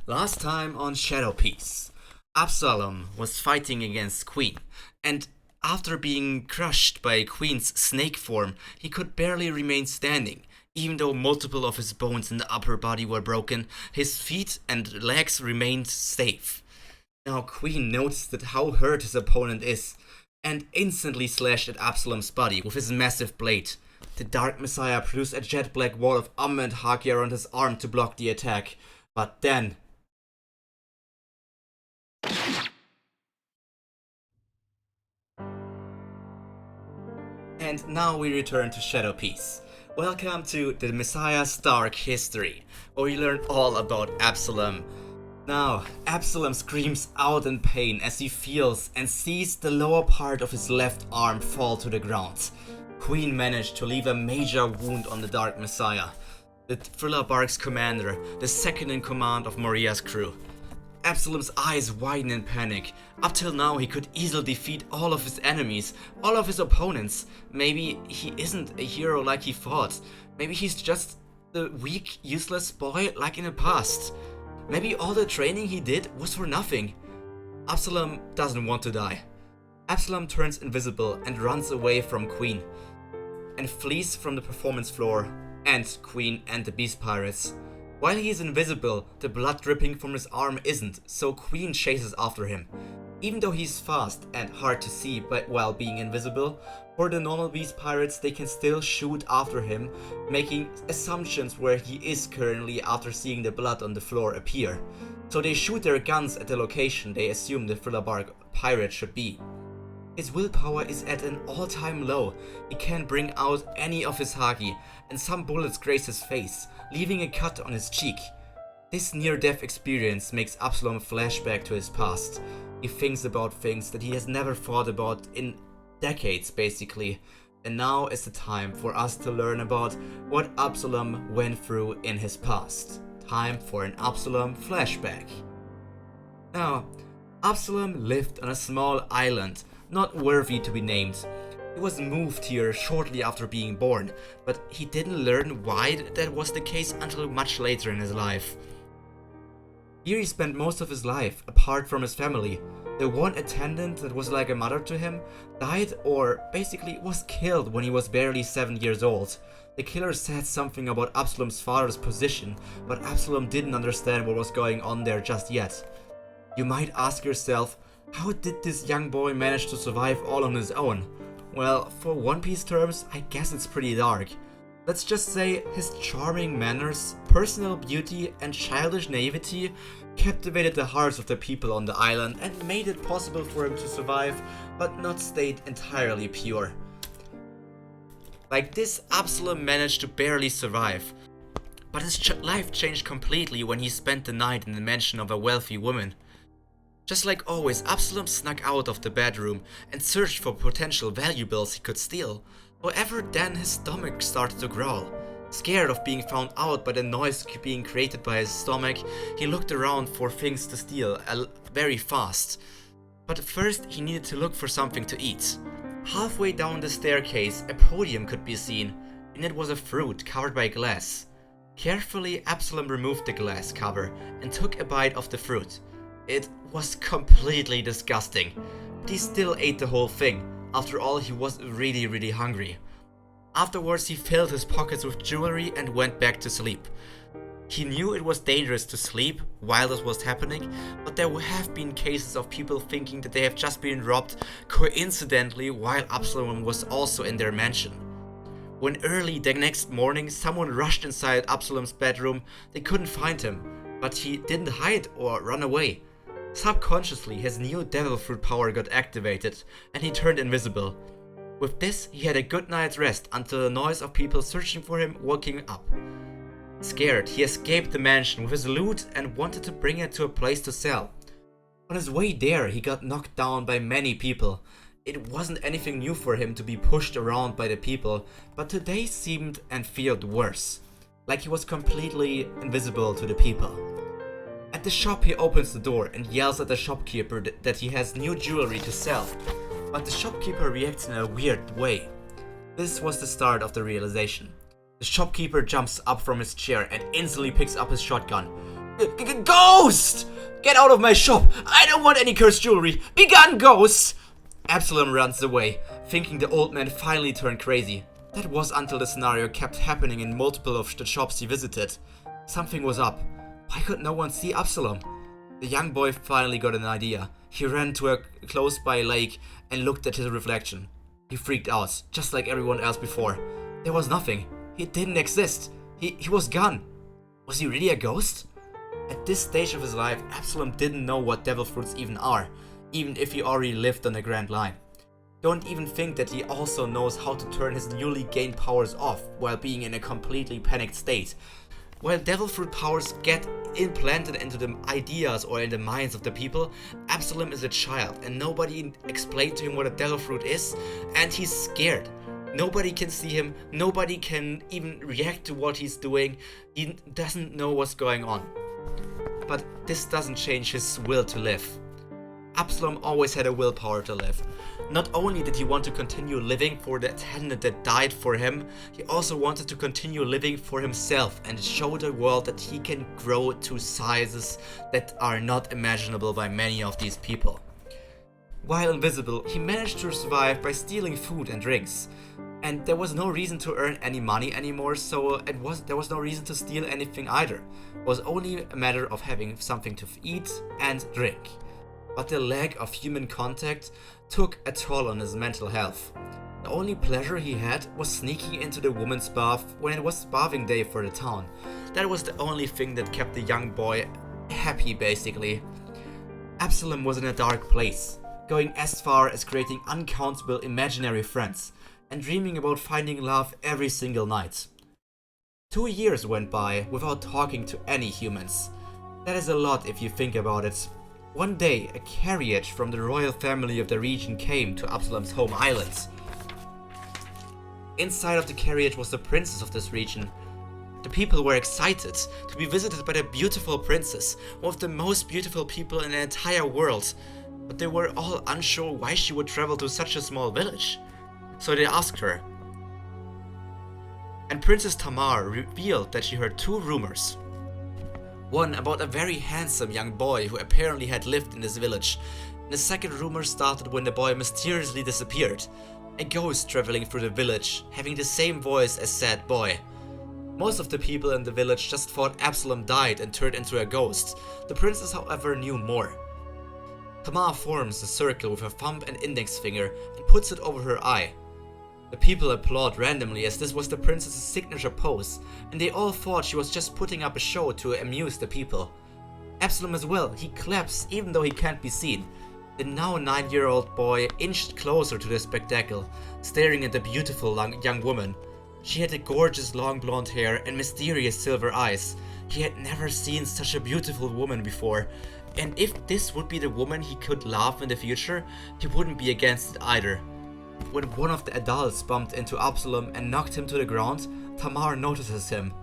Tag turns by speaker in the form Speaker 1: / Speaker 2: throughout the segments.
Speaker 1: Last time on Shadow Piece, Absalom was fighting against Queen, and after being crushed by Queen's snake form, he could barely remain standing. Even though multiple of his bones in the upper body were broken, his feet and legs remained safe. Now Queen noticed that how hurt his opponent is, and instantly slashed at Absalom's body with his massive blade. The Dark Messiah produced a jet black wall of armor and haki around his arm to block the attack, but then... And now we return to Shadow Piece. Welcome to the Messiah's Dark History, where we learn all about Absalom. Now, Absalom screams out in pain as he feels and sees the lower part of his left arm fall to the ground. Queen managed to leave a major wound on the Dark Messiah, the Thriller Bark's commander, the second in command of Maria's crew. Absalom's eyes widen in panic. Up till now he could easily defeat all of his enemies, all of his opponents. Maybe he isn't a hero like he thought. Maybe he's just the weak, useless boy like in the past. Maybe all the training he did was for nothing. Absalom doesn't want to die. Absalom turns invisible and runs away from Queen, and flees from the performance floor and Queen and the Beast Pirates. While he is invisible, the blood dripping from his arm isn't, so Queen chases after him. Even though he's fast and hard to see while being invisible, for the normal Beast Pirates they can still shoot after him, making assumptions where he is currently after seeing the blood on the floor appear. So they shoot their guns at the location they assume the Thriller Bark pirate should be. His willpower is at an all-time low. He can't bring out any of his haki, and some bullets graze his face, leaving a cut on his cheek. This near-death experience makes Absalom flashback to his past. He thinks about things that he has never thought about in decades, basically. And now is the time for us to learn about what Absalom went through in his past. Time for an Absalom flashback. Now, Absalom lived on a small island, not worthy to be named. He was moved here shortly after being born, but he didn't learn why that was the case until much later in his life. Here he spent most of his life apart from his family. The one attendant that was like a mother to him died, or basically was killed when he was barely 7 years old. The killer said something about Absalom's father's position, but Absalom didn't understand what was going on there just yet. You might ask yourself, how did this young boy manage to survive all on his own? Well, for One Piece terms, I guess it's pretty dark. Let's just say his charming manners, personal beauty and childish naivety captivated the hearts of the people on the island and made it possible for him to survive, but not stayed entirely pure. Like this, Absalom managed to barely survive. But his life changed completely when he spent the night in the mansion of a wealthy woman. Just like always, Absalom snuck out of the bedroom and searched for potential valuables he could steal. However, then his stomach started to growl. Scared of being found out by the noise being created by his stomach, he looked around for things to steal very fast. But first he needed to look for something to eat. Halfway down the staircase, a podium could be seen, and it was a fruit covered by glass. Carefully, Absalom removed the glass cover and took a bite of the fruit. It was completely disgusting, but he still ate the whole thing. After all, he was really hungry. Afterwards, he filled his pockets with jewelry and went back to sleep. He knew it was dangerous to sleep while this was happening, but there have been cases of people thinking that they have just been robbed coincidentally while Absalom was also in their mansion. When early the next morning someone rushed inside Absalom's bedroom, they couldn't find him, but he didn't hide or run away. Subconsciously, his new devil fruit power got activated, and he turned invisible. With this, he had a good night's rest until the noise of people searching for him woke him up. Scared, he escaped the mansion with his loot and wanted to bring it to a place to sell. On his way there, he got knocked down by many people. It wasn't anything new for him to be pushed around by the people, but today seemed and felt worse, like he was completely invisible to the people. At the shop, he opens the door and yells at the shopkeeper that he has new jewelry to sell, but the shopkeeper reacts in a weird way. This was the start of the realization. The shopkeeper jumps up from his chair and instantly picks up his shotgun. Ghost! Get out of my shop! I don't want any cursed jewelry! Begone, ghost! Absalom runs away, thinking the old man finally turned crazy. That was until the scenario kept happening in multiple of the shops he visited. Something was up. Why could no one see Absalom? The young boy finally got an idea. He ran to a close-by lake and looked at his reflection. He freaked out, just like everyone else before. There was nothing. He didn't exist. He was gone. Was he really a ghost? At this stage of his life, Absalom didn't know what devil fruits even are, even if he already lived on the Grand Line. Don't even think that he also knows how to turn his newly gained powers off while being in a completely panicked state. While devil fruit powers get implanted into the ideas or in the minds of the people, Absalom is a child and nobody explained to him what a devil fruit is, and he's scared. Nobody can see him, nobody can even react to what he's doing, he doesn't know what's going on. But this doesn't change his will to live. Absalom always had a willpower to live. Not only did he want to continue living for the attendant that died for him, he also wanted to continue living for himself and show the world that he can grow to sizes that are not imaginable by many of these people. While invisible, he managed to survive by stealing food and drinks. And there was no reason to earn any money anymore, so there was no reason to steal anything either. It was only a matter of having something to eat and drink. But the lack of human contact took a toll on his mental health. The only pleasure he had was sneaking into the woman's bath when it was bathing day for the town. That was the only thing that kept the young boy happy, basically. Absalom was in a dark place, going as far as creating uncountable imaginary friends and dreaming about finding love every single night. 2 years went by without talking to any humans. That is a lot if you think about it. One day, a carriage from the royal family of the region came to Absalom's home island. Inside of the carriage was the princess of this region. The people were excited to be visited by the beautiful princess, one of the most beautiful people in the entire world, but they were all unsure why she would travel to such a small village. So they asked her. And Princess Tamar revealed that she heard 2 rumors. One about a very handsome young boy who apparently had lived in this village. And the second rumor started when the boy mysteriously disappeared. A ghost traveling through the village, having the same voice as said boy. Most of the people in the village just thought Absalom died and turned into a ghost. The princess, however, knew more. Tamar forms a circle with her thumb and index finger and puts it over her eye. The people applaud randomly as this was the princess's signature pose, and they all thought she was just putting up a show to amuse the people. Absalom as well, he claps even though he can't be seen. The now 9-year-old boy inched closer to the spectacle, staring at the beautiful young woman. She had a gorgeous long blonde hair and mysterious silver eyes. He had never seen such a beautiful woman before, and if this would be the woman he could love in the future, he wouldn't be against it either. When one of the adults bumped into Absalom and knocked him to the ground, Tamar notices him.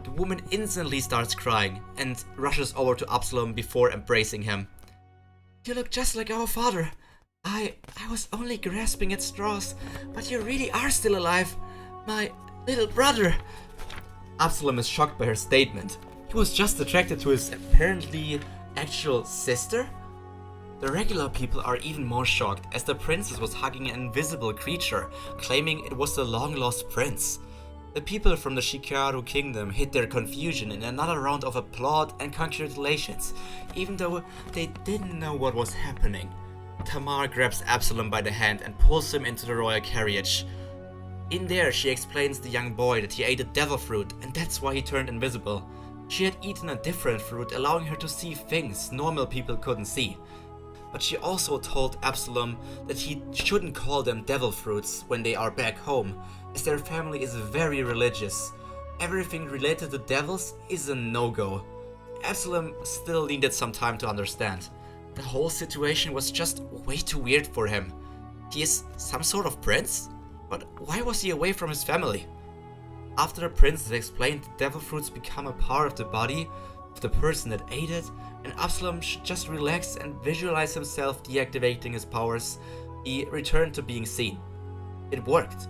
Speaker 1: The woman instantly starts crying and rushes over to Absalom before embracing him. "You look just like our father. I was only grasping at straws, but you really are still alive. My little brother." Absalom is shocked by her statement. He was just attracted to his apparently actual sister? The regular people are even more shocked as the princess was hugging an invisible creature, claiming it was the long-lost prince. The people from the Shikaru kingdom hid their confusion in another round of applause and congratulations, even though they didn't know what was happening. Tamar grabs Absalom by the hand and pulls him into the royal carriage. In there, she explains to the young boy that he ate a devil fruit and that's why he turned invisible. She had eaten a different fruit, allowing her to see things normal people couldn't see. But she also told Absalom that he shouldn't call them devil fruits when they are back home, as their family is very religious. Everything related to devils is a no-go. Absalom still needed some time to understand. The whole situation was just way too weird for him. He is some sort of prince? But why was he away from his family? After the princess explained that devil fruits become a part of the body of the person that ate it, and Absalom should just relax and visualize himself deactivating his powers, he returned to being seen. It worked.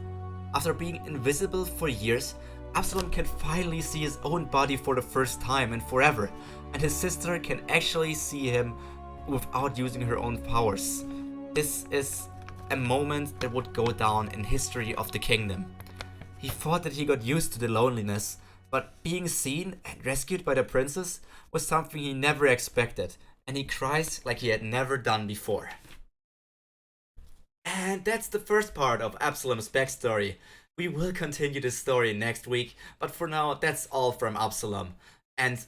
Speaker 1: After being invisible for years, Absalom can finally see his own body for the first time and forever, and his sister can actually see him without using her own powers. This is a moment that would go down in history of the kingdom. He thought that he got used to the loneliness, but being seen and rescued by the princess was something he never expected, and he cries like he had never done before. And that's the first part of Absalom's backstory. We will continue this story next week, but for now, that's all from Absalom. And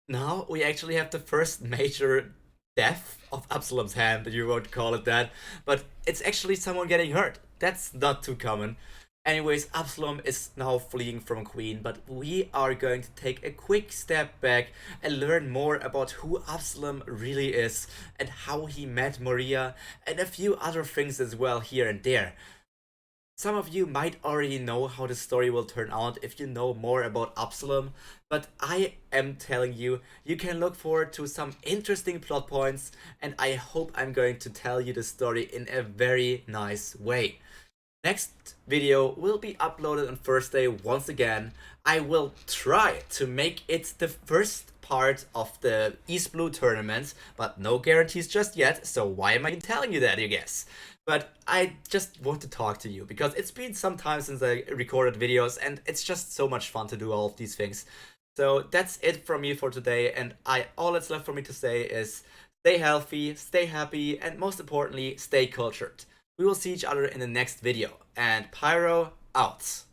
Speaker 1: now we actually have the first major death of Absalom's hand, you won't call it that, but it's actually someone getting hurt. That's not too common. Anyways, Absalom is now fleeing from Queen, but we are going to take a quick step back and learn more about who Absalom really is and how he met Maria and a few other things as well here and there. Some of you might already know how the story will turn out if you know more about Absalom, but I am telling you, you can look forward to some interesting plot points, and I hope I'm going to tell you the story in a very nice way. Next video will be uploaded on Thursday once again. I will try to make it the first part of the East Blue tournament, but no guarantees just yet, so why am I telling you that, I guess? But I just want to talk to you, because it's been some time since I recorded videos, and it's just so much fun to do all of these things. So that's it from me for today, and all that's left for me to say is stay healthy, stay happy, and most importantly, stay cultured. We will see each other in the next video, and Pyro out.